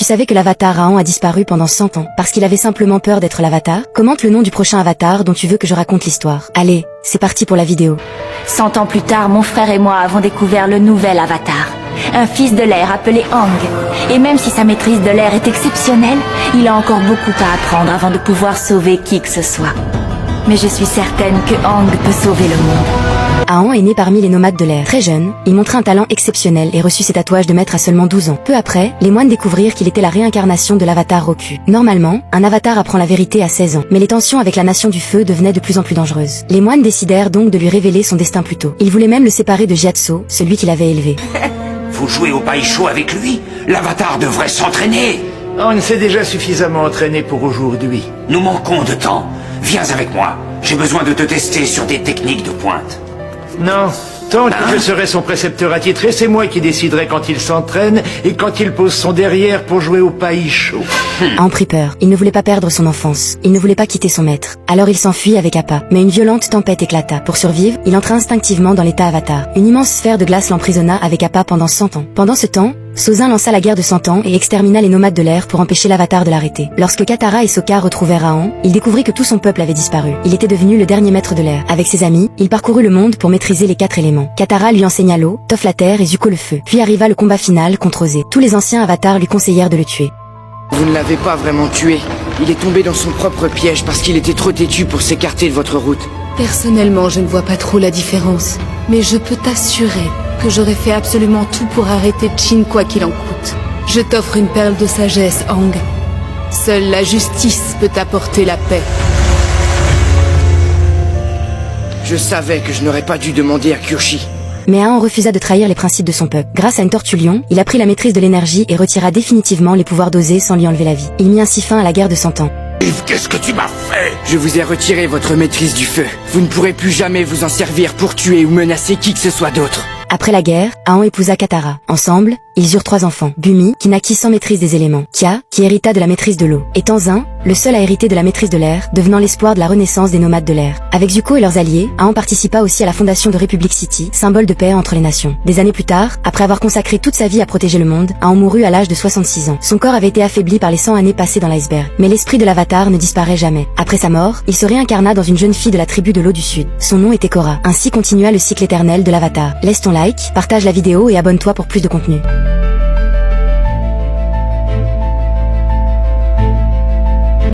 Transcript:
savais que l'avatar Aang a disparu pendant 100 ans parce qu'il avait simplement peur d'être l'avatar? Commente le nom du prochain avatar dont tu veux que je raconte l'histoire. Allez, c'est parti pour la vidéo. 100 ans plus tard, mon frère et moi avons découvert le nouvel avatar. Un fils de l'air appelé Aang. Et même si sa maîtrise de l'air est exceptionnelle, il a encore beaucoup à apprendre avant de pouvoir sauver qui que ce soit. Mais je suis certaine que Aang peut sauver le monde. Aang est né parmi les nomades de l'air. Très jeune, il montrait un talent exceptionnel et reçut ses tatouages de maître à seulement 12 ans. Peu après, les moines découvrirent qu'il était la réincarnation de l'avatar Roku. Normalement, un avatar apprend la vérité à 16 ans, mais les tensions avec la nation du feu devenaient de plus en plus dangereuses. Les moines décidèrent donc de lui révéler son destin plus tôt. Ils voulaient même le séparer de Gyatso, celui qui l'avait élevé. Vous jouez au Baisho avec lui? L'avatar devrait s'entraîner. On s'est déjà suffisamment entraîné pour aujourd'hui. Nous manquons de temps. Viens avec moi. J'ai besoin de te tester sur des techniques de pointe. Non, tant que je serai son précepteur attitré, c'est moi qui déciderai quand il s'entraîne et quand il pose son derrière pour jouer au Baisho. Aang prit peur. Il ne voulait pas perdre son enfance. Il ne voulait pas quitter son maître. Alors il s'enfuit avec Appa. Mais une violente tempête éclata. Pour survivre, il entra instinctivement dans l'état avatar. Une immense sphère de glace l'emprisonna avec Appa pendant 100 ans. Pendant ce temps, Sozin lança la guerre de 100 ans et extermina les nomades de l'air pour empêcher l'avatar de l'arrêter. Lorsque Katara et Sokka retrouvèrent Aang, il découvrit que tout son peuple avait disparu. Il était devenu le dernier maître de l'air. Avec ses amis, il parcourut le monde pour maîtriser les 4 éléments. Katara lui enseigna l'eau, Toph la terre et Zuko le feu. Puis arriva le combat final contre Ozai. Tous les anciens avatars lui conseillèrent de le tuer. Vous ne l'avez pas vraiment tué. Il est tombé dans son propre piège parce qu'il était trop têtu pour s'écarter de votre route. Personnellement, je ne vois pas trop la différence. Mais je peux t'assurer que j'aurais fait absolument tout pour arrêter Jin quoi qu'il en coûte. Je t'offre une perle de sagesse, Aang. Seule la justice peut apporter la paix. Je savais que je n'aurais pas dû demander à Kyoshi. Mais Aang refusa de trahir les principes de son peuple. Grâce à une tortue lion, il apprit la maîtrise de l'énergie et retira définitivement les pouvoirs d'Ozai sans lui enlever la vie. Il mit ainsi fin à la guerre de 100 ans. Yves, qu'est-ce que tu m'as fait? Je vous ai retiré votre maîtrise du feu. Vous ne pourrez plus jamais vous en servir pour tuer ou menacer qui que ce soit d'autre. Après la guerre, Aang épousa Katara. Ensemble, ils eurent 3 enfants. Bumi, qui naquit sans maîtrise des éléments. Kia, qui hérita de la maîtrise de l'eau. Et Tenzin, le seul à hériter de la maîtrise de l'air, devenant l'espoir de la renaissance des nomades de l'air. Avec Zuko et leurs alliés, Aang participa aussi à la fondation de Republic City, symbole de paix entre les nations. Des années plus tard, après avoir consacré toute sa vie à protéger le monde, Aang mourut à l'âge de 66 ans. Son corps avait été affaibli par les 100 années passées dans l'iceberg. Mais l'esprit de l'avatar ne disparaît jamais. Après sa mort, il se réincarna dans une jeune fille de la tribu de l'eau du Sud. Son nom était Korra. Ainsi continua le cycle éternel de l'avatar. Laisse ton like, partage la vidéo et abonne-toi pour plus de contenu.